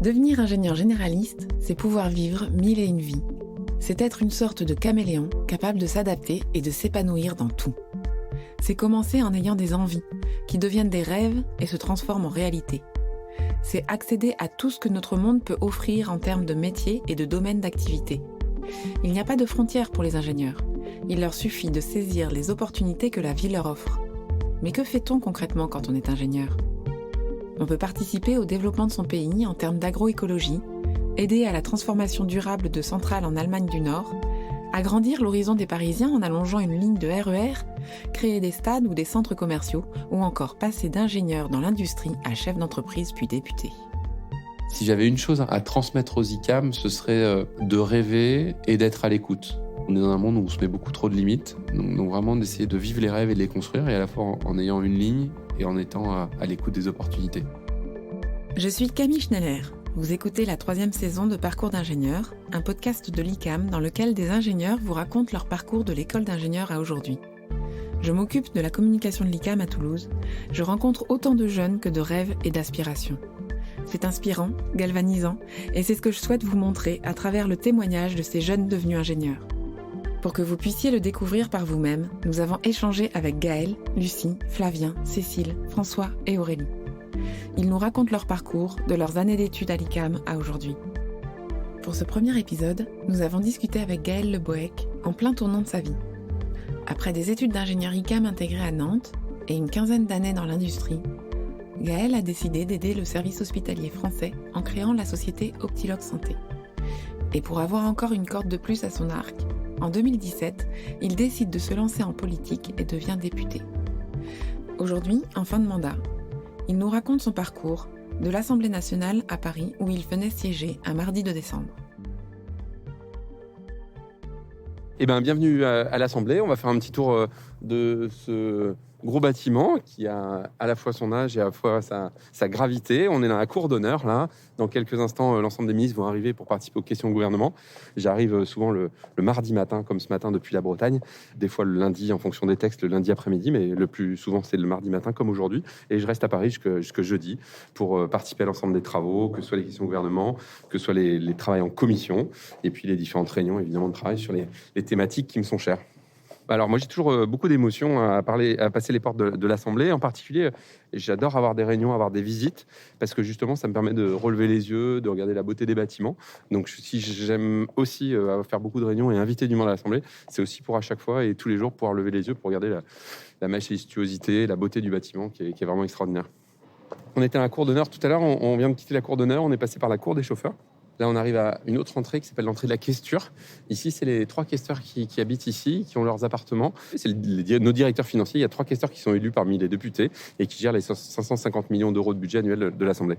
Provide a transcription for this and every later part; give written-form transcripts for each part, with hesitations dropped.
Devenir ingénieur généraliste, c'est pouvoir vivre 1001 vies. C'est être une sorte de caméléon capable de s'adapter et de s'épanouir dans tout. C'est commencer en ayant des envies, qui deviennent des rêves et se transforment en réalité. C'est accéder à tout ce que notre monde peut offrir en termes de métiers et de domaines d'activité. Il n'y a pas de frontières pour les ingénieurs. Il leur suffit de saisir les opportunités que la vie leur offre. Mais que fait-on concrètement quand on est ingénieur ? On peut participer au développement de son pays en termes d'agroécologie, aider à la transformation durable de centrales en Allemagne du Nord, agrandir l'horizon des Parisiens en allongeant une ligne de RER, créer des stades ou des centres commerciaux, ou encore passer d'ingénieur dans l'industrie à chef d'entreprise puis député. Si j'avais une chose à transmettre aux ICAM, ce serait de rêver et d'être à l'écoute. On est dans un monde où on se met beaucoup trop de limites, donc vraiment d'essayer de vivre les rêves et de les construire, et à la fois en ayant une ligne et en étant à l'écoute des opportunités. Je suis Camille Schneller. Vous écoutez la 3e saison de Parcours d'ingénieur, un podcast de l'ICAM dans lequel des ingénieurs vous racontent leur parcours de l'école d'ingénieur à aujourd'hui. Je m'occupe de la communication de l'ICAM à Toulouse. Je rencontre autant de jeunes que de rêves et d'aspirations. C'est inspirant, galvanisant, et c'est ce que je souhaite vous montrer à travers le témoignage de ces jeunes devenus ingénieurs. Pour que vous puissiez le découvrir par vous-même, nous avons échangé avec Gaël, Lucie, Flavien, Cécile, François et Aurélie. Ils nous racontent leur parcours, de leurs années d'études à l'ICAM à aujourd'hui. Pour ce premier épisode, nous avons discuté avec Gaël Le Bohec, en plein tournant de sa vie. Après des études d'ingénieur ICAM intégrées à Nantes et une quinzaine d'années dans l'industrie, Gaël a décidé d'aider le service hospitalier français en créant la société Optilogue Santé. Et pour avoir encore une corde de plus à son arc, en 2017, il décide de se lancer en politique et devient député. Aujourd'hui, en fin de mandat, il nous raconte son parcours de l'Assemblée nationale à Paris où il venait siéger un mardi de décembre. Bienvenue à l'Assemblée. On va faire un petit tour de ce gros bâtiment qui a à la fois son âge et à la fois sa gravité. On est dans la cour d'honneur, là. Dans quelques instants, l'ensemble des ministres vont arriver pour participer aux questions au gouvernement. J'arrive souvent le mardi matin, comme ce matin depuis la Bretagne. Des fois le lundi, en fonction des textes, le lundi après-midi, mais le plus souvent, c'est le mardi matin, comme aujourd'hui. Et je reste à Paris jusque jeudi pour participer à l'ensemble des travaux, que ce soit les questions au gouvernement, que ce soit les travaux en commission, et puis les différentes réunions, évidemment, de travail sur les thématiques qui me sont chères. Alors moi j'ai toujours beaucoup d'émotions à passer les portes de l'Assemblée. En particulier, j'adore avoir des réunions, avoir des visites, parce que justement ça me permet de relever les yeux, de regarder la beauté des bâtiments. Donc si j'aime aussi faire beaucoup de réunions et inviter du monde à l'Assemblée, c'est aussi pour à chaque fois et tous les jours pouvoir lever les yeux pour regarder la majestuosité, la beauté du bâtiment qui est vraiment extraordinaire. On était à la cour d'honneur tout à l'heure, on vient de quitter la cour d'honneur, on est passé par la cour des chauffeurs. Là, on arrive à une autre entrée qui s'appelle l'entrée de la questure. Ici, c'est les 3 questeurs qui habitent ici, qui ont leurs appartements. C'est nos directeurs financiers. Il y a 3 questeurs qui sont élus parmi les députés et qui gèrent les 550 millions d'euros de budget annuel de l'Assemblée.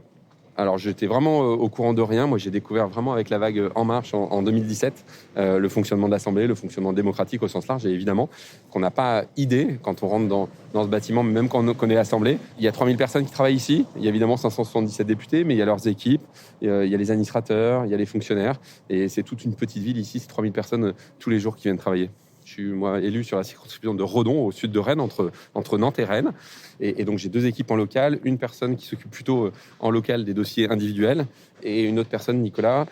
Alors, j'étais vraiment au courant de rien. Moi, j'ai découvert vraiment avec la vague En Marche en 2017 le fonctionnement de l'Assemblée, le fonctionnement démocratique au sens large. Et évidemment, qu'on n'a pas idée quand on rentre dans ce bâtiment, même quand on connaît l'Assemblée. Il y a 3000 personnes qui travaillent ici. Il y a évidemment 577 députés, mais il y a leurs équipes, il y a les administrateurs, il y a les fonctionnaires. Et c'est toute une petite ville ici. C'est 3000 personnes tous les jours qui viennent travailler. Je suis moi élu sur la circonscription de Redon, au sud de Rennes, entre Nantes et Rennes. Et donc j'ai 2 équipes en local, une personne qui s'occupe plutôt en local des dossiers individuels, et une autre personne, Nicolas.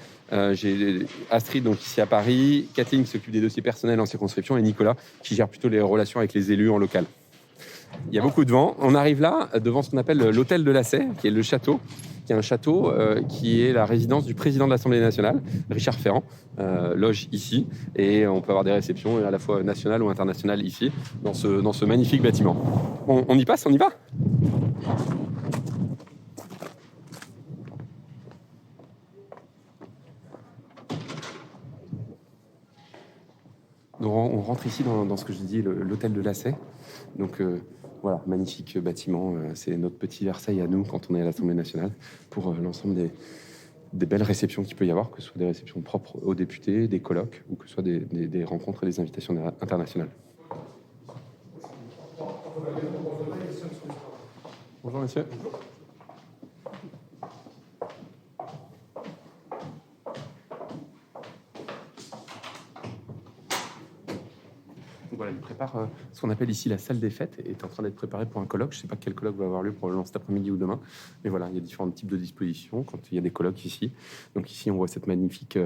J'ai Astrid, donc ici à Paris, Kathleen qui s'occupe des dossiers personnels en circonscription, et Nicolas qui gère plutôt les relations avec les élus en local. Il y a beaucoup de vent. On arrive là, devant ce qu'on appelle l'hôtel de Lassay, qui est le château, qui est un château qui est la résidence du président de l'Assemblée nationale, Richard Ferrand, loge ici. Et on peut avoir des réceptions à la fois nationales ou internationales ici, dans ce magnifique bâtiment. On y passe, on y va ? Donc on rentre ici dans ce que je dis, l'hôtel de Lassay. Donc voilà, magnifique bâtiment. C'est notre petit Versailles à nous quand on est à l'Assemblée nationale pour l'ensemble des belles réceptions qu'il peut y avoir, que ce soit des réceptions propres aux députés, des colloques, ou que ce soit des rencontres et des invitations internationales. Bonjour monsieur. Donc voilà, il prépare ce qu'on appelle ici la salle des fêtes et est en train d'être préparé pour un colloque. Je ne sais pas quel colloque va avoir lieu probablement cet après-midi ou demain. Mais voilà, il y a différents types de dispositions quand il y a des colloques ici. Donc ici, on voit cette magnifique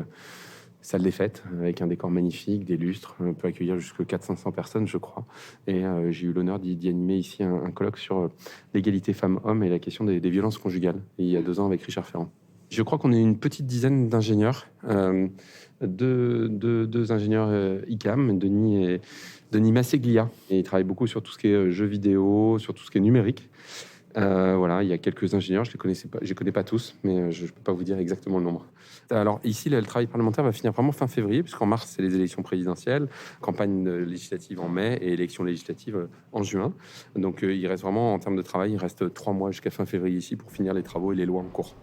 salle des fêtes avec un décor magnifique, des lustres. On peut accueillir jusqu'à 400-500 personnes, je crois. Et j'ai eu l'honneur d'y animer ici un colloque sur l'égalité femmes-hommes et la question des violences conjugales, il y a 2 ans avec Richard Ferrand. Je crois qu'on est une petite dizaine d'ingénieurs, deux ingénieurs ICAM, Denis Masseglia. Et ils travaillent beaucoup sur tout ce qui est jeux vidéo, sur tout ce qui est numérique. Voilà, il y a quelques ingénieurs, je les connais pas tous, mais je ne peux pas vous dire exactement le nombre. Alors ici, le travail parlementaire va finir vraiment fin février, puisqu'en mars, c'est les élections présidentielles, campagne législative en mai et élections législatives en juin. Donc il reste vraiment, en termes de travail, il reste 3 mois jusqu'à fin février ici pour finir les travaux et les lois en cours.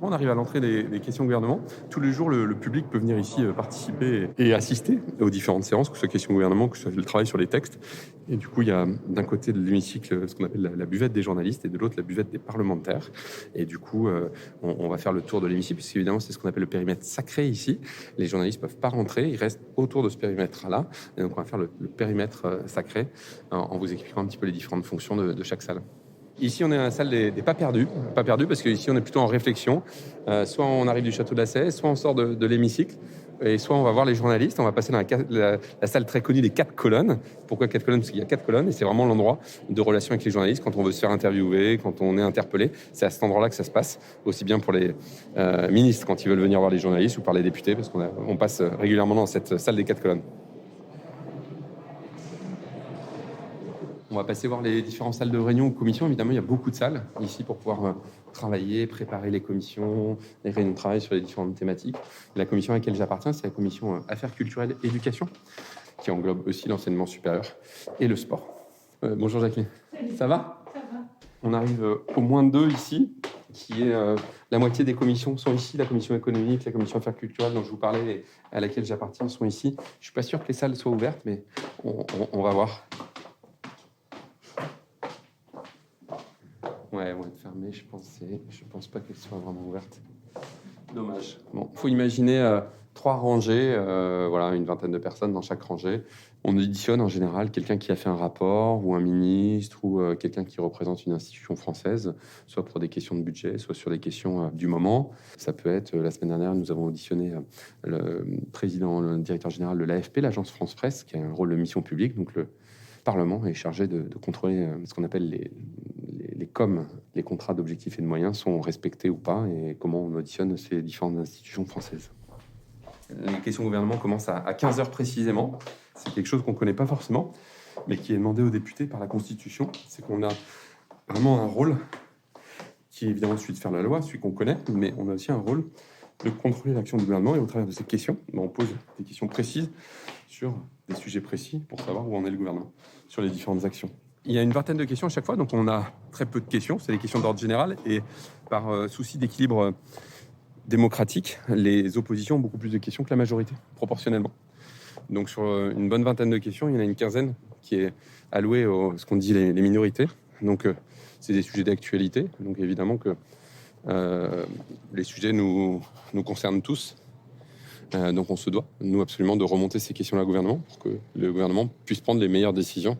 On arrive à l'entrée des questions au gouvernement. Tous les jours, le public peut venir ici participer et assister aux différentes séances, que ce soit questions au gouvernement, que ce soit le travail sur les textes. Et du coup, il y a d'un côté de l'hémicycle ce qu'on appelle la buvette des journalistes et de l'autre la buvette des parlementaires. Et du coup, on va faire le tour de l'hémicycle, puisqu'évidemment, c'est ce qu'on appelle le périmètre sacré ici. Les journalistes ne peuvent pas rentrer, ils restent autour de ce périmètre-là. Et donc, on va faire le périmètre sacré en vous expliquant un petit peu les différentes fonctions de chaque salle. Ici, on est dans la salle des pas perdus. Pas perdus parce qu'ici, on est plutôt en réflexion. Soit on arrive du château de la Sèye, soit on sort de l'hémicycle, et soit on va voir les journalistes. On va passer dans la salle très connue des 4 colonnes. Pourquoi 4 colonnes? Parce qu'il y a 4 colonnes, et c'est vraiment l'endroit de relation avec les journalistes. Quand on veut se faire interviewer, quand on est interpellé, c'est à cet endroit-là que ça se passe. Aussi bien pour les ministres quand ils veulent venir voir les journalistes, ou par les députés, parce qu'on passe régulièrement dans cette salle des 4 colonnes. On va passer voir les différentes salles de réunion ou commissions. Évidemment, il y a beaucoup de salles ici pour pouvoir travailler, préparer les commissions, les réunions de travail sur les différentes thématiques. La commission à laquelle j'appartiens, c'est la commission Affaires culturelles et éducation, qui englobe aussi l'enseignement supérieur et le sport. Bonjour Jacqueline. Salut. Ça va? Ça va. On arrive au moins 2 ici, qui est la moitié des commissions sont ici. La commission économique, la commission affaires culturelles dont je vous parlais et à laquelle j'appartiens sont ici. Je ne suis pas sûr que les salles soient ouvertes, mais on va voir. Ouais, elles vont être fermées, je pense pas qu'elles soient vraiment ouvertes. Dommage. Bon, faut imaginer 3 rangées, voilà, une vingtaine de personnes dans chaque rangée. On auditionne en général quelqu'un qui a fait un rapport, ou un ministre, ou quelqu'un qui représente une institution française, soit pour des questions de budget, soit sur des questions du moment. Ça peut être, la semaine dernière, nous avons auditionné le directeur général de l'AFP, l'agence France Presse, qui a un rôle de mission publique, donc le Parlement est chargé de contrôler ce qu'on appelle les COM, les contrats d'objectifs et de moyens, sont respectés ou pas, et comment on auditionne ces différentes institutions françaises. Les questions au gouvernement commencent à 15h précisément. C'est quelque chose qu'on ne connaît pas forcément, mais qui est demandé aux députés par la Constitution. C'est qu'on a vraiment un rôle qui est évidemment celui de faire la loi, celui qu'on connaît, mais on a aussi un rôle de contrôler l'action du gouvernement. Et au travers de ces questions, on pose des questions précises sur des sujets précis pour savoir où en est le gouvernement sur les différentes actions. Il y a une vingtaine de questions à chaque fois, donc on a très peu de questions. C'est des questions d'ordre général, et par souci d'équilibre démocratique, les oppositions ont beaucoup plus de questions que la majorité, proportionnellement. Donc sur une bonne vingtaine de questions, il y en a une quinzaine qui est allouée à ce qu'on dit les minorités. Donc c'est des sujets d'actualité. Donc évidemment que les sujets nous concernent tous. Donc on se doit, nous, absolument, de remonter ces questions-là au gouvernement pour que le gouvernement puisse prendre les meilleures décisions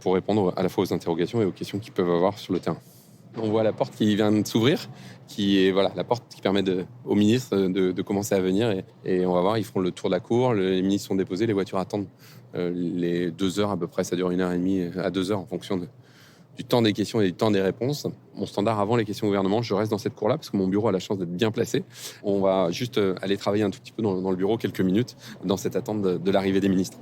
pour répondre à la fois aux interrogations et aux questions qu'ils peuvent avoir sur le terrain. On voit la porte qui vient de s'ouvrir, qui est la porte qui permet aux ministres de commencer à venir, et on va voir, ils feront le tour de la cour, les ministres sont déposés, les voitures attendent les 2 heures à peu près, ça dure 1h30 à 2 heures en fonction du temps des questions et du temps des réponses. Mon standard avant les questions au gouvernement, je reste dans cette cour-là parce que mon bureau a la chance d'être bien placé. On va juste aller travailler un tout petit peu dans le bureau quelques minutes dans cette attente de l'arrivée des ministres.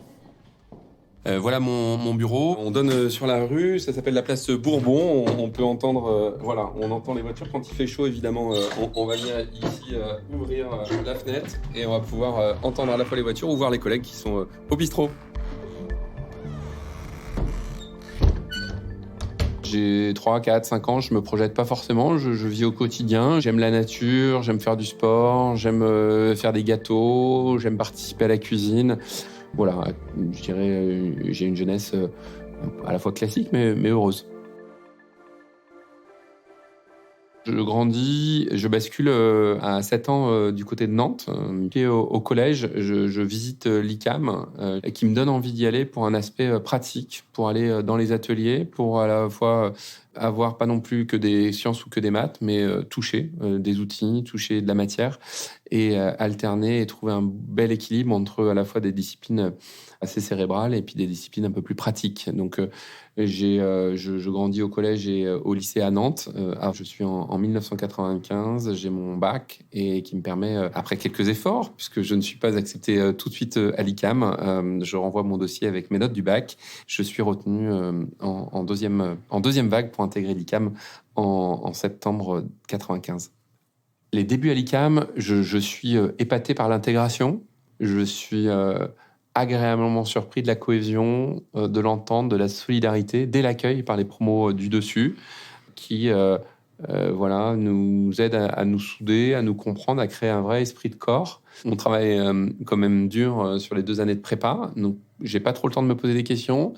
Voilà mon bureau. On donne sur la rue, ça s'appelle la place Bourbon. On peut entendre, on entend les voitures. Quand il fait chaud, évidemment, on va venir ici ouvrir la fenêtre et on va pouvoir entendre à la fois les voitures ou voir les collègues qui sont au bistrot. J'ai 3, 4, 5 ans, je me projette pas forcément, je vis au quotidien. J'aime la nature, j'aime faire du sport, j'aime faire des gâteaux, j'aime participer à la cuisine. Voilà, je dirais, j'ai une jeunesse à la fois classique mais heureuse. Je grandis, je bascule à 7 ans du côté de Nantes. Puis au collège, je visite l'ICAM, qui me donne envie d'y aller pour un aspect pratique, pour aller dans les ateliers, pour à la fois avoir pas non plus que des sciences ou que des maths, mais toucher des outils, toucher de la matière et alterner et trouver un bel équilibre entre à la fois des disciplines assez cérébrales et puis des disciplines un peu plus pratiques. Donc, je grandis au collège et au lycée à Nantes. Alors, je suis en 1995, j'ai mon bac et qui me permet, après quelques efforts, puisque je ne suis pas accepté tout de suite à l'ICAM, je renvoie mon dossier avec mes notes du bac. Je suis retenu en deuxième vague pour intégrer l'ICAM en septembre 95. Les débuts à l'ICAM, je suis épaté par l'intégration. Je suis agréablement surpris de la cohésion, de l'entente, de la solidarité, dès l'accueil par les promos du dessus, qui voilà, nous aident à nous souder, à nous comprendre, à créer un vrai esprit de corps. On travaille quand même dur sur les 2 années de prépa, donc j'ai pas trop le temps de me poser des questions.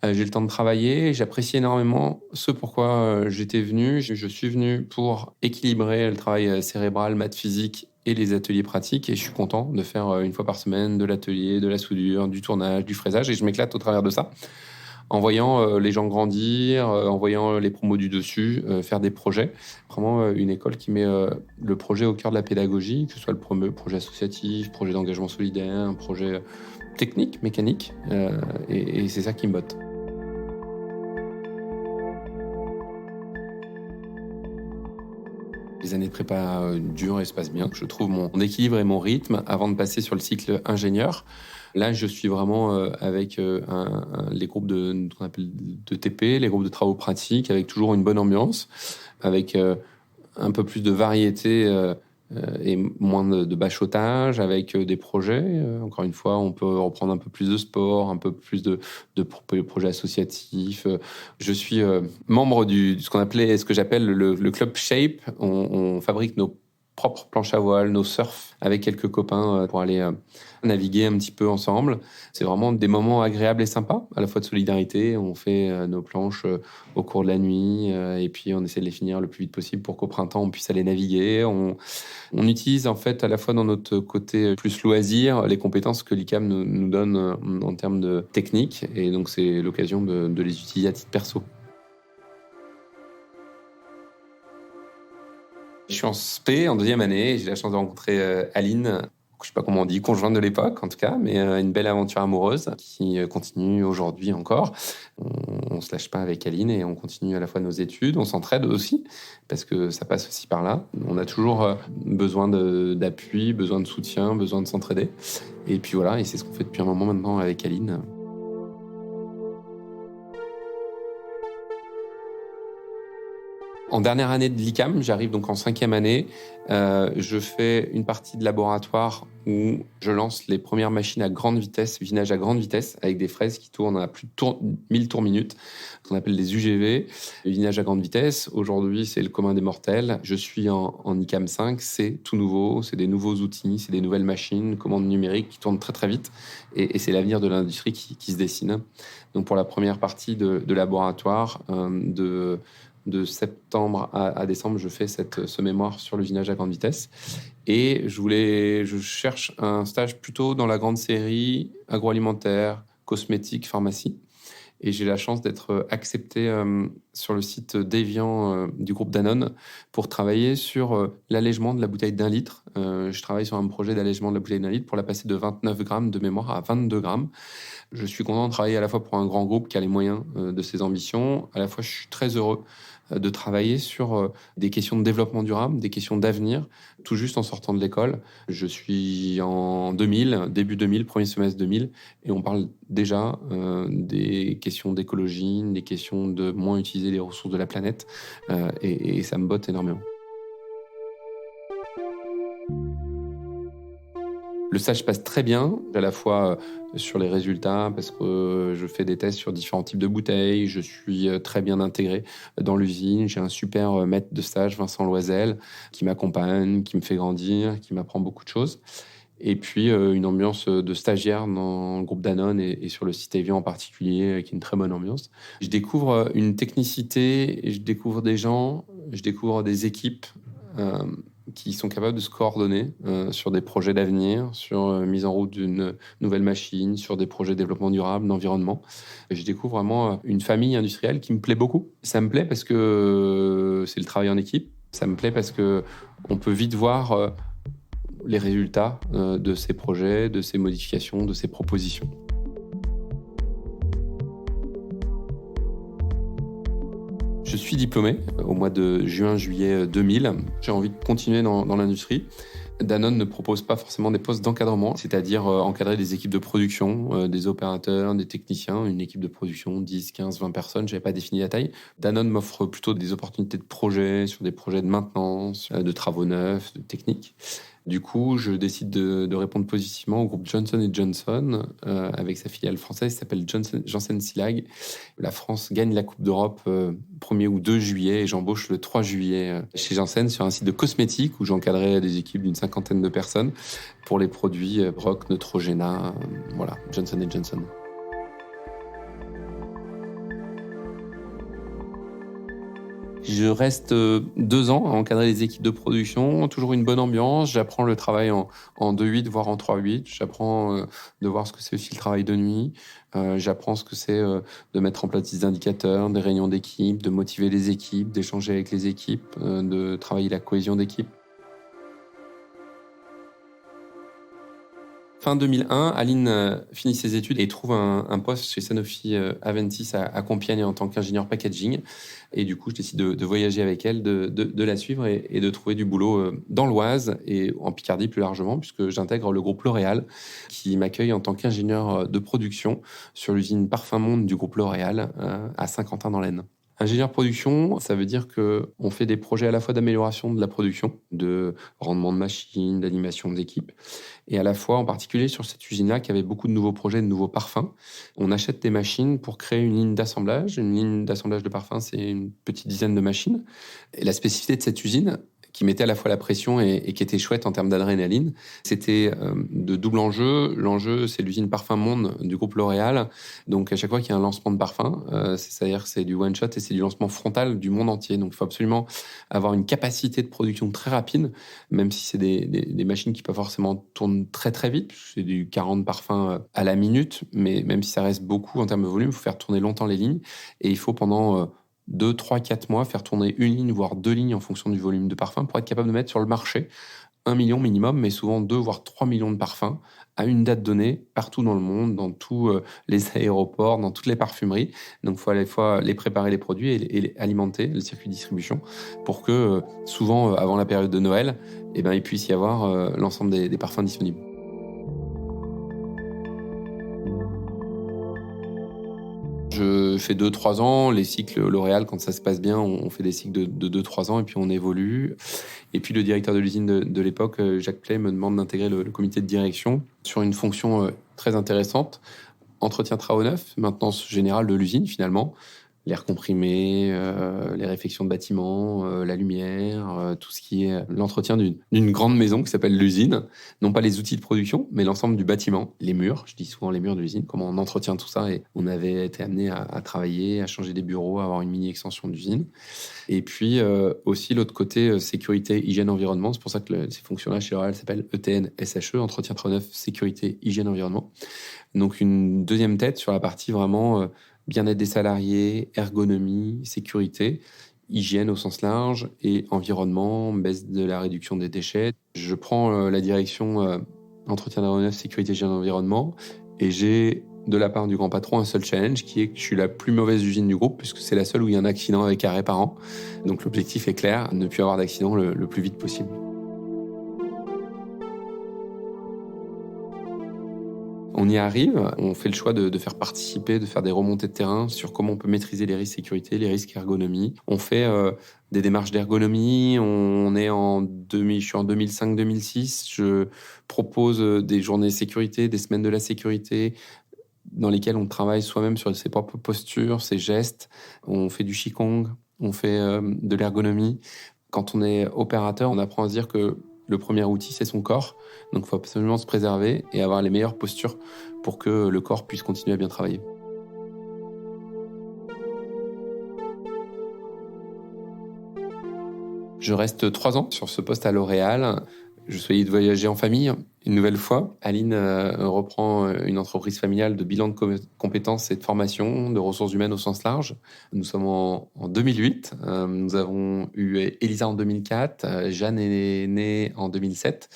J'ai le temps de travailler. J'apprécie énormément ce pourquoi j'étais venu. Je suis venu pour équilibrer le travail cérébral, maths, physique et les ateliers pratiques. Et je suis content de faire une fois par semaine de l'atelier, de la soudure, du tournage, du fraisage. Et je m'éclate au travers de ça. En voyant les gens grandir, en voyant les promos du dessus, faire des projets. Vraiment une école qui met le projet au cœur de la pédagogie, que ce soit le projet associatif, projet d'engagement solidaire, un projet technique, mécanique. Et c'est ça qui me botte. Les années de prépa durent et se passent bien. Je trouve mon équilibre et mon rythme avant de passer sur le cycle ingénieur. Là, je suis vraiment avec les groupes qu'on appelle de TP, les groupes de travaux pratiques, avec toujours une bonne ambiance, avec un peu plus de variété et moins de bachotage, avec des projets. Encore une fois, on peut reprendre un peu plus de sport, un peu plus de projets associatifs. Je suis membre de ce que j'appelle le club Shape. On fabrique nos propres planches à voile, nos surfs avec quelques copains pour aller naviguer un petit peu ensemble. C'est vraiment des moments agréables et sympas, à la fois de solidarité. On fait nos planches au cours de la nuit et puis on essaie de les finir le plus vite possible pour qu'au printemps on puisse aller naviguer. On utilise en fait à la fois dans notre côté plus loisir les compétences que l'ICAM nous donne en termes de technique et donc c'est l'occasion de les utiliser à titre perso. Je suis en SP, en 2e année, j'ai la chance de rencontrer Aline, je sais pas comment on dit, conjointe de l'époque en tout cas, mais une belle aventure amoureuse qui continue aujourd'hui encore. On se lâche pas avec Aline et on continue à la fois nos études, on s'entraide aussi, parce que ça passe aussi par là. On a toujours besoin d'appui, besoin de soutien, besoin de s'entraider. Et puis voilà, et c'est ce qu'on fait depuis un moment maintenant avec Aline. En dernière année de l'ICAM, j'arrive donc en 5e année. Je fais une partie de laboratoire où je lance les premières machines à grande vitesse, usinage à grande vitesse, avec des fraises qui tournent à plus de 1000 tours minute, qu'on appelle des UGV. Usinage à grande vitesse, aujourd'hui, c'est le commun des mortels. Je suis en ICAM 5, c'est tout nouveau, c'est des nouveaux outils, c'est des nouvelles machines, commandes numériques qui tournent très très vite. Et c'est l'avenir de l'industrie qui se dessine. Donc pour la première partie de laboratoire, de septembre à décembre, je fais ce mémoire sur l'usinage à grande vitesse. Et je cherche un stage plutôt dans la grande série agroalimentaire, cosmétique, pharmacie. Et j'ai la chance d'être accepté sur le site d'Evian du groupe Danone pour travailler sur l'allègement de la bouteille d'1 litre. Je travaille sur un projet d'allègement de la bouteille d'1 litre pour la passer de 29 grammes de mémoire à 22 grammes. Je suis content de travailler à la fois pour un grand groupe qui a les moyens de ses ambitions. À la fois, je suis très heureux de travailler sur des questions de développement durable, des questions d'avenir, tout juste en sortant de l'école. Je suis en 2000, début 2000, premier semestre 2000, et on parle déjà des questions d'écologie, des questions de moins utiliser les ressources de la planète, et ça me botte énormément. Le stage passe très bien, à la fois sur les résultats, parce que je fais des tests sur différents types de bouteilles, je suis très bien intégré dans l'usine, j'ai un super maître de stage, Vincent Loisel, qui m'accompagne, qui me fait grandir, qui m'apprend beaucoup de choses. Et puis une ambiance de stagiaire dans le groupe Danone et sur le site Evian en particulier, qui est une très bonne ambiance. Je découvre une technicité, je découvre des gens, je découvre des équipes euh, qui sont capables de se coordonner sur des projets d'avenir, sur mise en route d'une nouvelle machine, sur des projets de développement durable, d'environnement. Et je découvre vraiment une famille industrielle qui me plaît beaucoup. Ça me plaît parce que c'est le travail en équipe. Ça me plaît parce que on peut vite voir les résultats de ces projets, de ces modifications, de ces propositions. Je suis diplômé au mois de juin-juillet 2000. J'ai envie de continuer dans l'industrie. Danone ne propose pas forcément des postes d'encadrement, c'est-à-dire encadrer des équipes de production, des opérateurs, des techniciens, une équipe de production, 10, 15, 20 personnes, je n'avais pas défini la taille. Danone m'offre plutôt des opportunités de projet, sur des projets de maintenance, de travaux neufs, de techniques. Du coup, je décide de répondre positivement au groupe Johnson & Johnson avec sa filiale française qui s'appelle Janssen Silag. La France gagne la Coupe d'Europe 1er ou 2 juillet et j'embauche le 3 juillet chez Janssen sur un site de cosmétiques où j'encadrais des équipes d'une 50aine de personnes pour les produits Brock, Neutrogena, voilà, Johnson & Johnson. Je reste 2 ans à encadrer les équipes de production, toujours une bonne ambiance. J'apprends le travail en 2-8, voire en 3-8. J'apprends de voir ce que c'est aussi le travail de nuit. J'apprends ce que c'est de mettre en place des indicateurs, des réunions d'équipe, de motiver les équipes, d'échanger avec les équipes, de travailler la cohésion d'équipe. Fin 2001, Aline finit ses études et trouve un poste chez Sanofi Aventis à Compiègne en tant qu'ingénieur packaging. Et du coup, je décide de voyager avec elle, de la suivre et de trouver du boulot dans l'Oise et en Picardie plus largement, puisque j'intègre le groupe L'Oréal qui m'accueille en tant qu'ingénieur de production sur l'usine Parfum Monde du groupe L'Oréal à Saint-Quentin dans l'Aisne. Ingénieur production, ça veut dire qu'on fait des projets à la fois d'amélioration de la production, de rendement de machines, d'animation d'équipes, et à la fois, en particulier sur cette usine-là, qui avait beaucoup de nouveaux projets, de nouveaux parfums. On achète des machines pour créer une ligne d'assemblage. Une ligne d'assemblage de parfums, c'est une petite dizaine de machines. Et la spécificité de cette usine, qui mettait à la fois la pression et qui était chouette en termes d'adrénaline. C'était de double enjeu. L'enjeu, c'est l'usine Parfum Monde du groupe L'Oréal. Donc, à chaque fois qu'il y a un lancement de parfum, c'est-à-dire que c'est du one-shot et c'est du lancement frontal du monde entier. Donc, il faut absolument avoir une capacité de production très rapide, même si c'est des machines qui pas forcément tournent très, très vite. C'est du 40 parfums à la minute, mais même si ça reste beaucoup en termes de volume, il faut faire tourner longtemps les lignes. Et il faut pendant 2, 3, 4 mois, faire tourner une ligne, voire 2 lignes en fonction du volume de parfum pour être capable de mettre sur le marché 1 million minimum, mais souvent 2, voire 3 millions de parfums à une date donnée, partout dans le monde, dans tous les aéroports, dans toutes les parfumeries. Donc, il faut à la fois les préparer, les produits et les alimenter, le circuit de distribution, pour que souvent, avant la période de Noël, il puisse y avoir l'ensemble des parfums disponibles. Je fais 2-3 ans, les cycles L'Oréal, quand ça se passe bien, on fait des cycles de 2-3 ans et puis on évolue. Et puis le directeur de l'usine de l'époque, Jacques Play, me demande d'intégrer le comité de direction sur une fonction très intéressante, entretien travaux neufs, maintenance générale de l'usine finalement, l'air comprimé, les réfections de bâtiments, la lumière, tout ce qui est l'entretien d'une grande maison qui s'appelle l'usine. Non pas les outils de production, mais l'ensemble du bâtiment, les murs. Je dis souvent les murs de l'usine, comment on entretient tout ça. Et on avait été amené à travailler, à changer des bureaux, à avoir une mini-extension d'usine. Et puis aussi l'autre côté, sécurité, hygiène, environnement. C'est pour ça que ces fonctions-là chez L'Oréal s'appellent ETN, SHE, entretien travaux neufs, sécurité, hygiène, environnement. Donc une deuxième tête sur la partie vraiment bien-être des salariés, ergonomie, sécurité, hygiène au sens large et environnement, baisse de la réduction des déchets. Je prends la direction entretien d'aéronef, sécurité, hygiène, environnement et j'ai de la part du grand patron un seul challenge qui est que je suis la plus mauvaise usine du groupe puisque c'est la seule où il y a un accident avec arrêt par an. Donc l'objectif est clair, ne plus avoir d'accident le plus vite possible. On y arrive, on fait le choix de faire participer, de faire des remontées de terrain sur comment on peut maîtriser les risques sécurité, les risques ergonomie. On fait des démarches d'ergonomie, je suis en 2005-2006, je propose des journées sécurité, des semaines de la sécurité, dans lesquelles on travaille soi-même sur ses propres postures, ses gestes. On fait du Qigong, on fait de l'ergonomie. Quand on est opérateur, on apprend à se dire que Le premier outil, c'est son corps. Donc, il faut absolument se préserver et avoir les meilleures postures pour que le corps puisse continuer à bien travailler. Je reste 3 ans sur ce poste à L'Oréal. Je souhaitais de voyager en famille une nouvelle fois. Aline reprend une entreprise familiale de bilan de compétences et de formation, de ressources humaines au sens large. Nous sommes en 2008. Nous avons eu Elisa en 2004. Jeanne est née en 2007.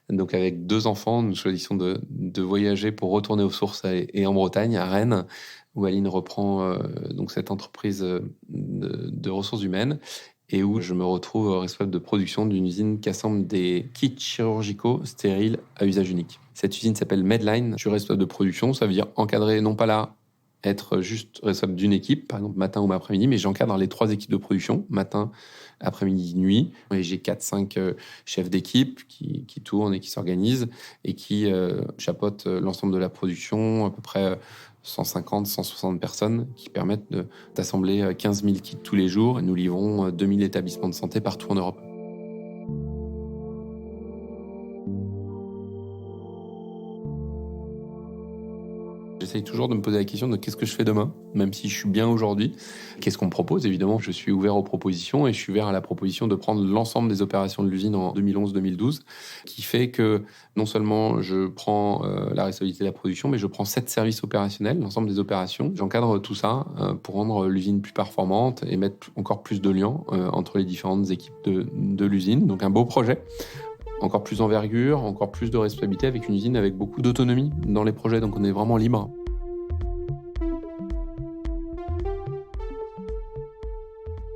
Donc avec 2 enfants, nous choisissons de voyager pour retourner aux sources et en Bretagne, à Rennes, où Aline reprend donc cette entreprise de ressources humaines, et où je me retrouve responsable de production d'une usine qui assemble des kits chirurgicaux stériles à usage unique. Cette usine s'appelle Medline. Je suis responsable de production, ça veut dire encadrer, non pas là, être juste responsable d'une équipe, par exemple matin ou après-midi, mais j'encadre les 3 équipes de production, matin, après-midi, nuit. Et j'ai 4-5 chefs d'équipe qui tournent et qui s'organisent et qui chapeautent l'ensemble de la production, à peu près 150, 160 personnes qui permettent d'assembler 15 000 kits tous les jours. Et nous livrons 2000 établissements de santé partout en Europe. J'essaye toujours de me poser la question de qu'est-ce que je fais demain, même si je suis bien aujourd'hui. Qu'est-ce qu'on me propose? Évidemment, je suis ouvert aux propositions et je suis ouvert à la proposition de prendre l'ensemble des opérations de l'usine en 2011-2012, qui fait que non seulement je prends la responsabilité de la production, mais je prends 7 services opérationnels, l'ensemble des opérations. J'encadre tout ça pour rendre l'usine plus performante et mettre encore plus de liens entre les différentes équipes de l'usine. Donc un beau projet. Encore plus d'envergure, encore plus de responsabilité, avec une usine avec beaucoup d'autonomie dans les projets, donc on est vraiment libre.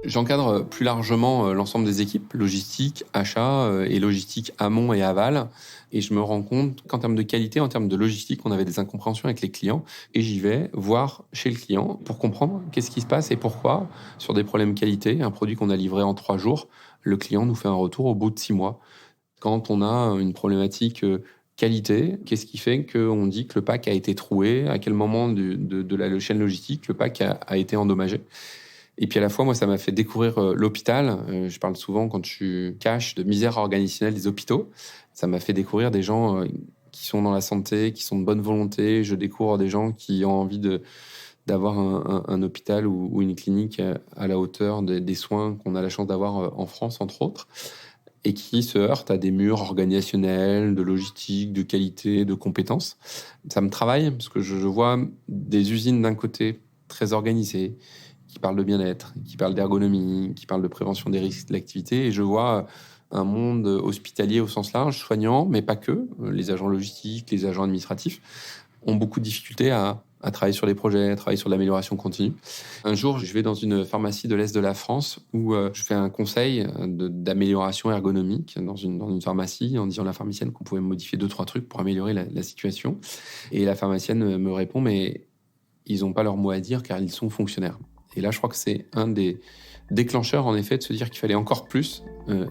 J'encadre plus largement l'ensemble des équipes, logistique, achat et logistique amont et aval. Et je me rends compte qu'en termes de qualité, en termes de logistique, on avait des incompréhensions avec les clients. Et j'y vais voir chez le client pour comprendre qu'est-ce qui se passe et pourquoi, sur des problèmes qualité, un produit qu'on a livré en 3 jours, le client nous fait un retour au bout de 6 mois. Quand on a une problématique qualité, qu'est-ce qui fait qu'on dit que le pack a été troué? À quel moment de la chaîne logistique le pack a été endommagé? Et puis à la fois, moi, ça m'a fait découvrir l'hôpital. Je parle souvent, quand je cache, de misère organisationnelle des hôpitaux. Ça m'a fait découvrir des gens qui sont dans la santé, qui sont de bonne volonté. Je découvre des gens qui ont envie d'avoir un hôpital ou une clinique à la hauteur des soins qu'on a la chance d'avoir en France, entre autres, et qui se heurtent à des murs organisationnels, de logistique, de qualité, de compétences. Ça me travaille, parce que je vois des usines d'un côté très organisées, qui parlent de bien-être, qui parlent d'ergonomie, qui parlent de prévention des risques de l'activité, et je vois un monde hospitalier au sens large, soignant, mais pas que. Les agents logistiques, les agents administratifs ont beaucoup de difficultés à travailler sur les projets, à travailler sur l'amélioration continue. Un jour, je vais dans une pharmacie de l'Est de la France où je fais un conseil d'amélioration ergonomique dans une pharmacie, en disant à la pharmacienne qu'on pouvait modifier 2-3 trucs pour améliorer la situation. Et la pharmacienne me répond, mais ils n'ont pas leur mot à dire car ils sont fonctionnaires. Et là, je crois que c'est un des déclencheurs, en effet, de se dire qu'il fallait encore plus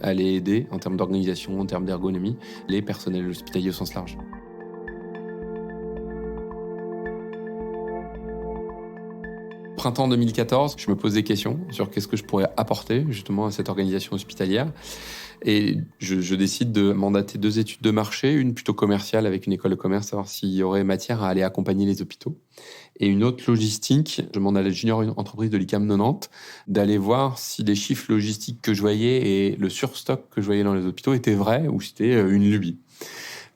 aller aider en termes d'organisation, en termes d'ergonomie, les personnels hospitaliers au sens large. Printemps 2014, je me pose des questions sur qu'est-ce que je pourrais apporter justement à cette organisation hospitalière. Et je décide de mandater 2 études de marché, une plutôt commerciale avec une école de commerce, savoir s'il y aurait matière à aller accompagner les hôpitaux. Et une autre logistique, je demande à la junior entreprise de l'ICAM 90 d'aller voir si les chiffres logistiques que je voyais et le surstock que je voyais dans les hôpitaux étaient vrais ou c'était une lubie.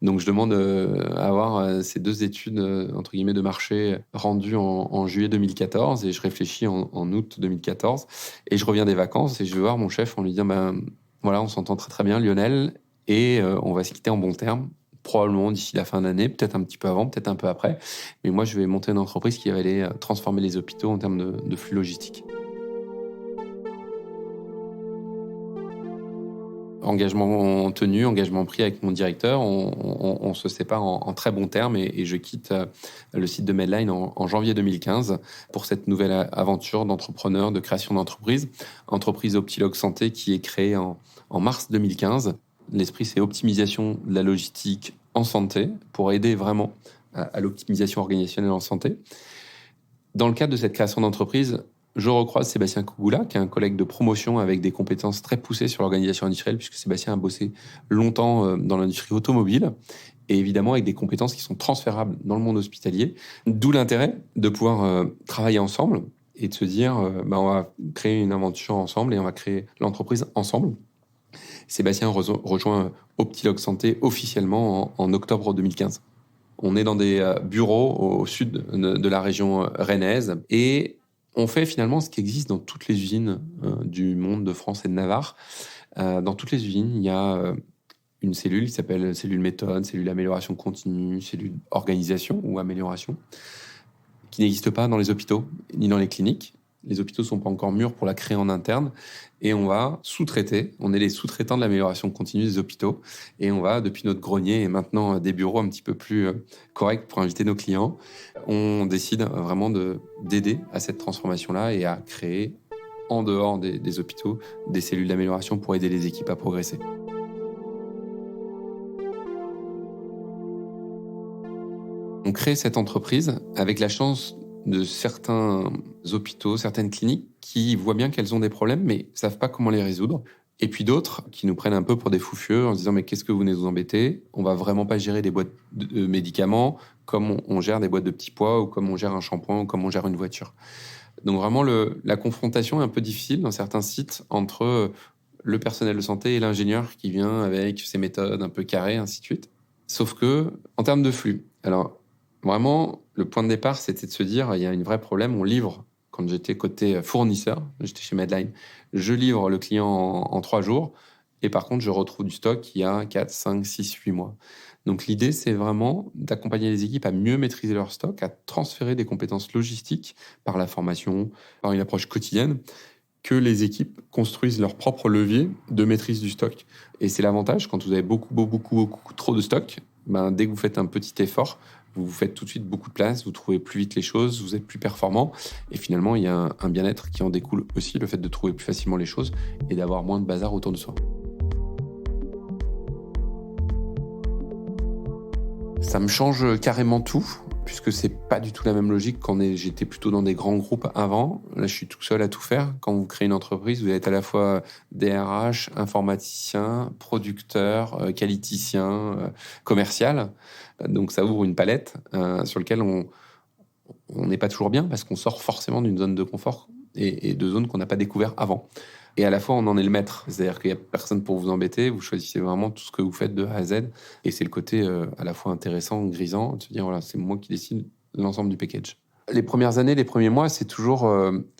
Donc je demande à avoir ces 2 études entre guillemets de marché rendues en juillet 2014 et je réfléchis en août 2014 et je reviens des vacances et je vais voir mon chef en lui disant voilà, on s'entend très très bien Lionel et on va se quitter en bons termes, probablement d'ici la fin d'année, peut-être un petit peu avant, peut-être un peu après, mais moi je vais monter une entreprise qui va aller transformer les hôpitaux en termes de flux logistiques. Engagement tenu, engagement pris avec mon directeur, on se sépare en très bons termes et je quitte le site de Medline en janvier 2015 pour cette nouvelle aventure d'entrepreneur, de création d'entreprise. Entreprise Optilog Santé qui est créée en mars 2015. L'esprit, c'est optimisation de la logistique en santé pour aider vraiment à l'optimisation organisationnelle en santé. Dans le cadre de cette création d'entreprise, Je recroise Sébastien Kougoula, qui est un collègue de promotion avec des compétences très poussées sur l'organisation industrielle, puisque Sébastien a bossé longtemps dans l'industrie automobile, et évidemment avec des compétences qui sont transférables dans le monde hospitalier. D'où l'intérêt de pouvoir travailler ensemble et de se dire, on va créer une aventure ensemble et on va créer l'entreprise ensemble. Sébastien rejoint Optilog Santé officiellement en octobre 2015. On est dans des bureaux au sud de la région rennaise et on fait finalement ce qui existe dans toutes les usines du monde de France et de Navarre. Dans toutes les usines, il y a une cellule qui s'appelle cellule méthode, cellule amélioration continue, cellule organisation ou amélioration, qui n'existe pas dans les hôpitaux ni dans les cliniques. Les hôpitaux ne sont pas encore mûrs pour la créer en interne et on va sous-traiter. On est les sous-traitants de l'amélioration continue des hôpitaux et on va, depuis notre grenier et maintenant des bureaux un petit peu plus corrects pour inviter nos clients, on décide vraiment d'aider à cette transformation-là et à créer en dehors des hôpitaux des cellules d'amélioration pour aider les équipes à progresser. On crée cette entreprise avec la chance de certains hôpitaux, certaines cliniques qui voient bien qu'elles ont des problèmes mais ne savent pas comment les résoudre. Et puis d'autres qui nous prennent un peu pour des fous furieux en se disant « mais qu'est-ce que vous venez nous embêter ? On va vraiment pas gérer des boîtes de médicaments comme on gère des boîtes de petits pois ou comme on gère un shampoing ou comme on gère une voiture. » Donc vraiment, la confrontation est un peu difficile dans certains sites entre le personnel de santé et l'ingénieur qui vient avec ses méthodes un peu carrées, ainsi de suite. Sauf que, en termes de flux, alors vraiment, le point de départ, c'était de se dire, il y a un vrai problème, on livre, quand j'étais côté fournisseur, j'étais chez Medline, je livre le client en 3 jours, et par contre, je retrouve du stock il y a 4, 5, 6, 8 mois. Donc l'idée, c'est vraiment d'accompagner les équipes à mieux maîtriser leur stock, à transférer des compétences logistiques par la formation, par une approche quotidienne, que les équipes construisent leur propre levier de maîtrise du stock. Et c'est l'avantage, quand vous avez beaucoup trop de stock, dès que vous faites un petit effort, vous faites tout de suite beaucoup de place, vous trouvez plus vite les choses, vous êtes plus performant. Et finalement, il y a un bien-être qui en découle aussi, le fait de trouver plus facilement les choses et d'avoir moins de bazar autour de soi. Ça me change carrément tout, puisque c'est pas du tout la même logique quand j'étais plutôt dans des grands groupes avant. Là, je suis tout seul à tout faire. Quand vous créez une entreprise, vous êtes à la fois DRH, informaticien, producteur, qualiticien, commercial. Donc ça ouvre une palette sur laquelle on n'est pas toujours bien, parce qu'on sort forcément d'une zone de confort et de zones qu'on n'a pas découvert avant. Et à la fois, on en est le maître. C'est-à-dire qu'il n'y a personne pour vous embêter. Vous choisissez vraiment tout ce que vous faites de A à Z. Et c'est le côté à la fois intéressant, grisant, de se dire, voilà, c'est moi qui décide l'ensemble du package. Les premières années, les premiers mois, c'est toujours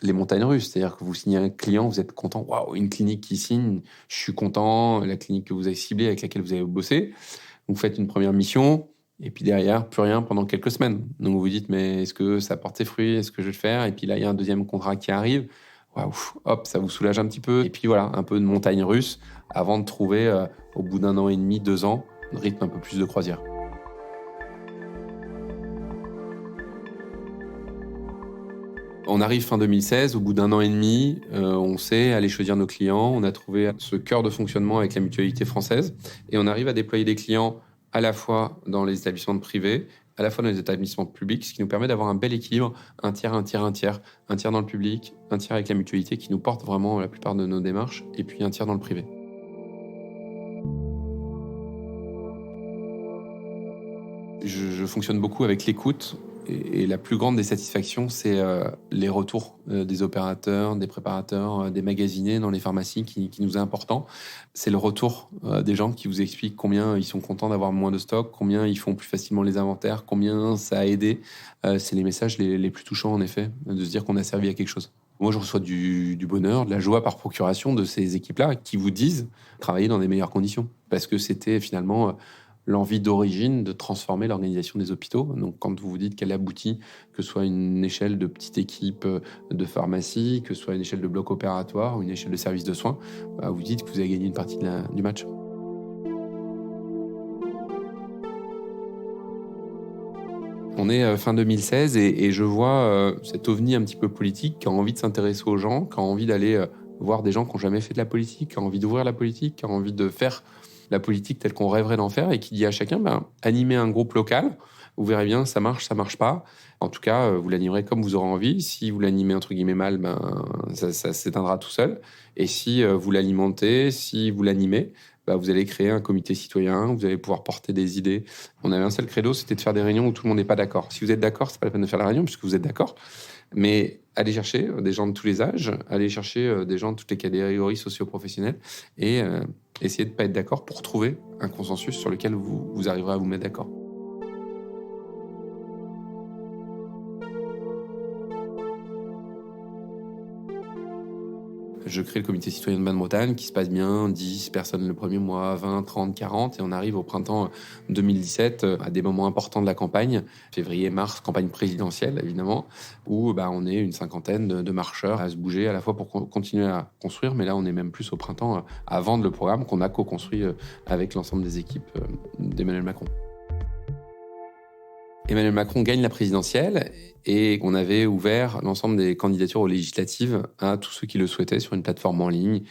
les montagnes russes. C'est-à-dire que vous signez un client, vous êtes content. Waouh, une clinique qui signe, je suis content. La clinique que vous avez ciblée, avec laquelle vous avez bossé. Vous faites une première mission. Et puis derrière, plus rien pendant quelques semaines. Donc vous vous dites, mais est-ce que ça porte ses fruits ? Est-ce que je vais le faire ? Et puis là, il y a un deuxième contrat qui arrive. Waouh, hop, ça vous soulage un petit peu. Et puis voilà, un peu de montagne russe avant de trouver, au bout d'1 an et demi, 2 ans, un rythme un peu plus de croisière. On arrive fin 2016, au bout d'1 an et demi, on sait aller choisir nos clients. On a trouvé ce cœur de fonctionnement avec la mutualité française. Et on arrive à déployer des clients à la fois dans les établissements privés, à la fois dans les établissements publics, ce qui nous permet d'avoir un bel équilibre, un tiers dans le public, un tiers avec la mutualité qui nous porte vraiment la plupart de nos démarches, et puis un tiers dans le privé. Je fonctionne beaucoup avec l'écoute, et la plus grande des satisfactions, c'est les retours des opérateurs, des préparateurs, des magasinés dans les pharmacies qui nous est important. C'est le retour des gens qui vous expliquent combien ils sont contents d'avoir moins de stock, combien ils font plus facilement les inventaires, combien ça a aidé. C'est les messages les plus touchants, en effet, de se dire qu'on a servi à quelque chose. Moi, je reçois du bonheur, de la joie par procuration de ces équipes-là qui vous disent travailler dans des meilleures conditions. Parce que c'était finalement l'envie d'origine de transformer l'organisation des hôpitaux. Donc, quand vous vous dites qu'elle aboutit, que ce soit une échelle de petite équipe de pharmacie, que ce soit une échelle de bloc opératoire ou une échelle de service de soins, vous dites que vous avez gagné une partie du match. On est fin 2016 et je vois cet ovni un petit peu politique qui a envie de s'intéresser aux gens, qui a envie d'aller voir des gens qui n'ont jamais fait de la politique, qui a envie d'ouvrir la politique, qui a envie de faire la politique telle qu'on rêverait d'en faire et qui dit à chacun, animez un groupe local Vous verrez bien, ça marche pas. En tout cas, vous l'animerez comme vous aurez envie. Si vous l'animez entre guillemets mal, ça s'éteindra tout seul. Et si vous l'alimentez, si vous l'animez, vous allez créer un comité citoyen, vous allez pouvoir porter des idées. On avait un seul credo, c'était de faire des réunions où tout le monde n'est pas d'accord. Si vous êtes d'accord, c'est pas la peine de faire la réunion puisque vous êtes d'accord. Mais allez chercher des gens de tous les âges, allez chercher des gens de toutes les catégories socio-professionnelles et essayez de ne pas être d'accord pour trouver un consensus sur lequel vous arriverez à vous mettre d'accord. Je crée le comité citoyen de Basse-Bretagne qui se passe bien, 10 personnes le premier mois, 20, 30, 40, et on arrive au printemps 2017 à des moments importants de la campagne, février, mars, campagne présidentielle évidemment, où on est une cinquantaine de marcheurs à se bouger à la fois pour continuer à construire, mais là on est même plus au printemps à vendre le programme qu'on a co-construit avec l'ensemble des équipes d'Emmanuel Macron. Emmanuel Macron gagne la présidentielle et on avait ouvert l'ensemble des candidatures aux législatives à tous ceux qui le souhaitaient sur une plateforme en ligne,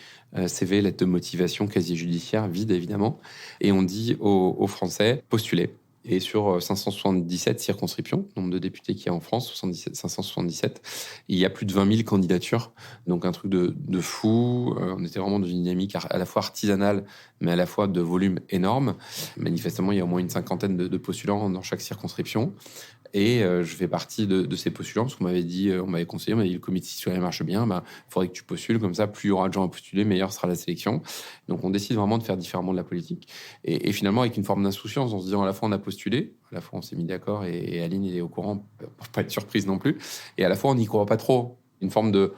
CV, lettre de motivation, casier judiciaire, vide évidemment. Et on dit aux Français, postulez. Et sur 577 circonscriptions, nombre de députés qu'il y a en France, 577, il y a plus de 20 000 candidatures. Donc un truc de fou. On était vraiment dans une dynamique à la fois artisanale, mais à la fois de volume énorme. Manifestement, il y a au moins une cinquantaine de postulants dans chaque circonscription. Et je fais partie de ces postulants, parce qu'on m'avait dit, on m'avait conseillé, le comité citoyen marche bien, il faudrait que tu postules, comme ça, plus il y aura de gens à postuler, meilleure sera la sélection. Donc on décide vraiment de faire différemment de la politique. Et finalement, avec une forme d'insouciance, en se disant à la fois on a postulé, à la fois on s'est mis d'accord, et Aline il est au courant, pour pas être surprise non plus, et à la fois on n'y croit pas trop. Une forme de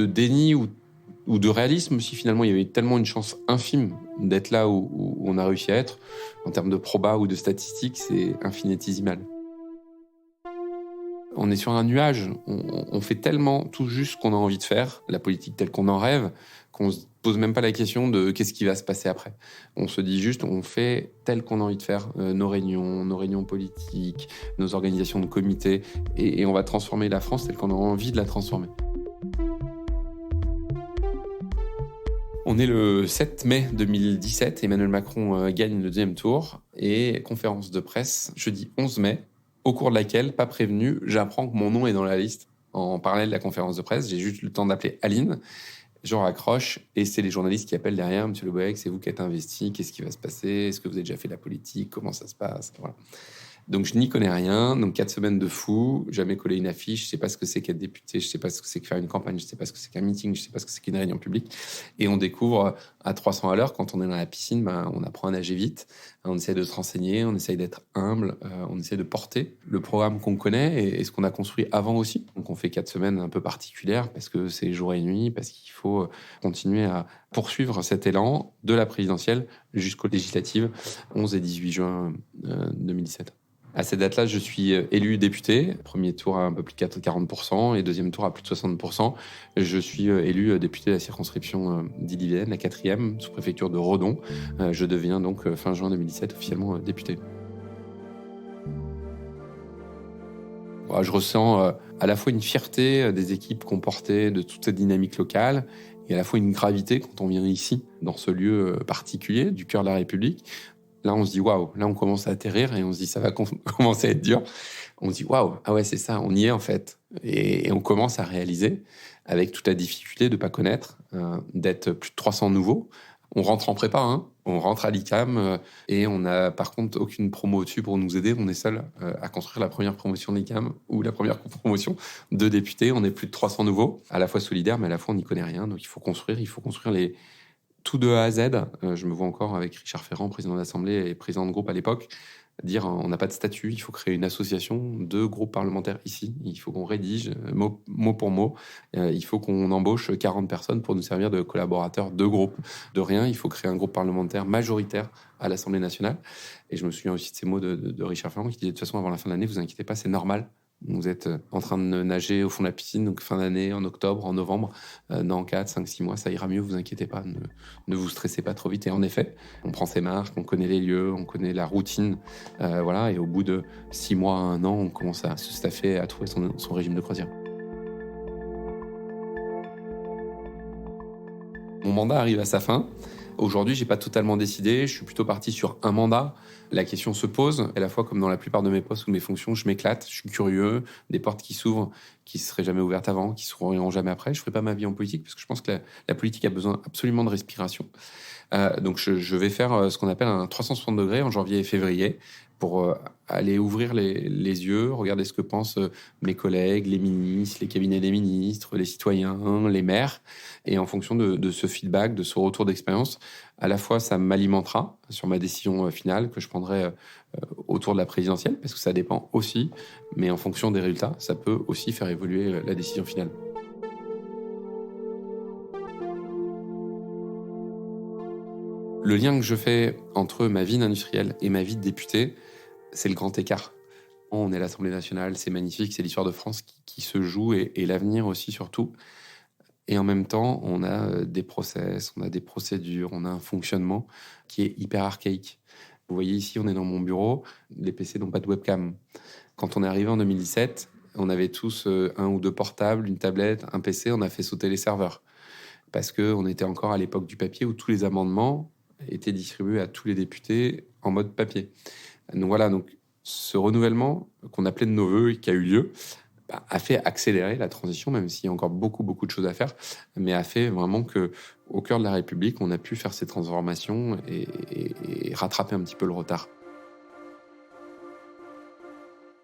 déni ou de réalisme, si finalement il y avait tellement une chance infime d'être là où on a réussi à être, en termes de proba ou de statistiques, c'est infinitésimal. On est sur un nuage, on fait tellement tout juste ce qu'on a envie de faire, la politique telle qu'on en rêve, qu'on se pose même pas la question de qu'est-ce qui va se passer après. On se dit juste, on fait tel qu'on a envie de faire, nos réunions politiques, nos organisations de comités, et on va transformer la France telle qu'on a envie de la transformer. On est le 7 mai 2017, Emmanuel Macron gagne le deuxième tour et conférence de presse jeudi 11 mai, au cours de laquelle, pas prévenu, j'apprends que mon nom est dans la liste. En parallèle de la conférence de presse, j'ai juste le temps d'appeler Aline, je raccroche et c'est les journalistes qui appellent derrière, Monsieur Le Bohec, c'est vous qui êtes investi, qu'est-ce qui va se passer, est-ce que vous avez déjà fait de la politique, comment ça se passe, voilà. Donc je n'y connais rien, donc 4 semaines de fou, jamais collé une affiche, je sais pas ce que c'est qu'être député, je sais pas ce que c'est que faire une campagne, je sais pas ce que c'est qu'un meeting, je sais pas ce que c'est qu'une réunion publique. Et on découvre à 300 à l'heure, quand on est dans la piscine, on apprend à nager vite, on essaie de se renseigner, on essaie d'être humble, on essaie de porter le programme qu'on connaît et ce qu'on a construit avant aussi. Donc on fait 4 semaines un peu particulières parce que c'est jour et nuit, parce qu'il faut continuer à poursuivre cet élan de la présidentielle jusqu'aux législatives 11 et 18 juin 2017. À cette date-là, je suis élu député. Premier tour à un peu plus de 40% et deuxième tour à plus de 60%. Je suis élu député de la circonscription d'Ille-et-Vilaine, la 4e, sous-préfecture de Redon. Je deviens donc fin juin 2017 officiellement député. Je ressens à la fois une fierté des équipes qu'on portait, de toute cette dynamique locale, et à la fois une gravité quand on vient ici, dans ce lieu particulier du cœur de la République. Là, on se dit waouh, là, on commence à atterrir et on se dit ça va commencer à être dur. On se dit waouh, ah ouais, c'est ça, on y est en fait. Et on commence à réaliser, avec toute la difficulté de ne pas connaître, d'être plus de 300 nouveaux. On rentre en prépa, on rentre à l'ICAM et on n'a par contre aucune promo au-dessus pour nous aider. On est seul à construire la première promotion de l'ICAM ou la première promotion de députés. On est plus de 300 nouveaux, à la fois solidaires, mais à la fois on n'y connaît rien. Donc il faut construire tout de A à Z. Je me vois encore avec Richard Ferrand, président d'Assemblée et président de groupe à l'époque, dire on n'a pas de statut, il faut créer une association de groupes parlementaires ici. Il faut qu'on rédige mot pour mot. Il faut qu'on embauche 40 personnes pour nous servir de collaborateurs de groupe. De rien, il faut créer un groupe parlementaire majoritaire à l'Assemblée nationale. Et je me souviens aussi de ces mots de Richard Ferrand qui disait de toute façon, avant la fin de l'année, vous inquiétez pas, c'est normal. Vous êtes en train de nager au fond de la piscine, donc fin d'année, en octobre, en novembre, dans 4, 5, 6 mois, ça ira mieux, vous inquiétez pas, ne vous stressez pas trop vite. Et en effet, on prend ses marques, on connaît les lieux, on connaît la routine, voilà, et au bout de 6 mois à 1 an, on commence à se staffer, à trouver son régime de croisière. Mon mandat arrive à sa fin. Aujourd'hui, j'ai pas totalement décidé. Je suis plutôt parti sur un mandat. La question se pose. À la fois, comme dans la plupart de mes postes ou de mes fonctions, je m'éclate, je suis curieux. Des portes qui s'ouvrent, qui seraient jamais ouvertes avant, qui s'ouvriront jamais après. Je ferai pas ma vie en politique parce que je pense que la politique a besoin absolument de respiration. Donc, je vais faire ce qu'on appelle un 360 degrés en janvier et février pour aller ouvrir les yeux, regarder ce que pensent mes collègues, les ministres, les cabinets des ministres, les citoyens, les maires. Et en fonction de ce feedback, de ce retour d'expérience, à la fois ça m'alimentera sur ma décision finale que je prendrai autour de la présidentielle, parce que ça dépend aussi, mais en fonction des résultats, ça peut aussi faire évoluer la décision finale. Le lien que je fais entre ma vie d'industriel et ma vie de député, c'est le grand écart. On est à l'Assemblée nationale, c'est magnifique, c'est l'histoire de France qui se joue et l'avenir aussi surtout. Et en même temps, on a des process, on a des procédures, on a un fonctionnement qui est hyper archaïque. Vous voyez ici, on est dans mon bureau, les PC n'ont pas de webcam. Quand on est arrivé en 2017, on avait tous un ou deux portables, une tablette, un PC, on a fait sauter les serveurs. Parce qu'on était encore à l'époque du papier où tous les amendements étaient distribués à tous les députés en mode papier. Donc voilà, donc ce renouvellement qu'on appelait de nos voeux et qui a eu lieu a fait accélérer la transition, même s'il y a encore beaucoup de choses à faire, mais a fait vraiment qu'au cœur de la République, on a pu faire ces transformations et rattraper un petit peu le retard.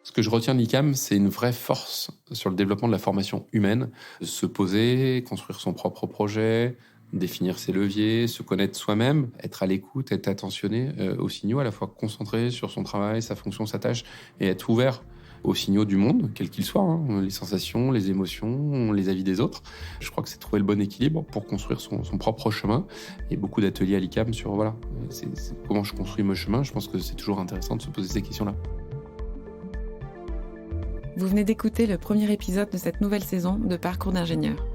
Ce que je retiens de l'ICAM, c'est une vraie force sur le développement de la formation humaine, de se poser, construire son propre projet, définir ses leviers, se connaître soi-même, être à l'écoute, être attentionné aux signaux, à la fois concentré sur son travail, sa fonction, sa tâche, et être ouvert aux signaux du monde, quels qu'ils soient, les sensations, les émotions, les avis des autres. Je crois que c'est trouver le bon équilibre pour construire son propre chemin. Il y a beaucoup d'ateliers à l'ICAM sur c'est comment je construis mon chemin. Je pense que c'est toujours intéressant de se poser ces questions-là. Vous venez d'écouter le premier épisode de cette nouvelle saison de Parcours d'ingénieur.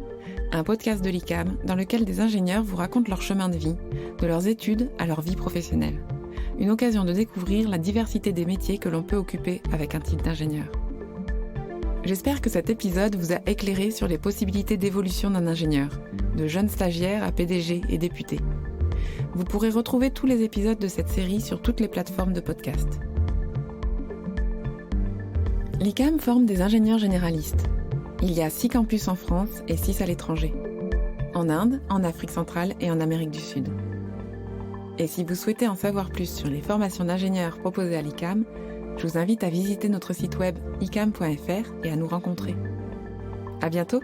Un podcast de l'ICAM dans lequel des ingénieurs vous racontent leur chemin de vie, de leurs études à leur vie professionnelle. Une occasion de découvrir la diversité des métiers que l'on peut occuper avec un titre d'ingénieur. J'espère que cet épisode vous a éclairé sur les possibilités d'évolution d'un ingénieur, de jeune stagiaire à PDG et député. Vous pourrez retrouver tous les épisodes de cette série sur toutes les plateformes de podcast. L'ICAM forme des ingénieurs généralistes. Il y a 6 campus en France et 6 à l'étranger. En Inde, en Afrique centrale et en Amérique du Sud. Et si vous souhaitez en savoir plus sur les formations d'ingénieurs proposées à l'ICAM, je vous invite à visiter notre site web icam.fr et à nous rencontrer. À bientôt!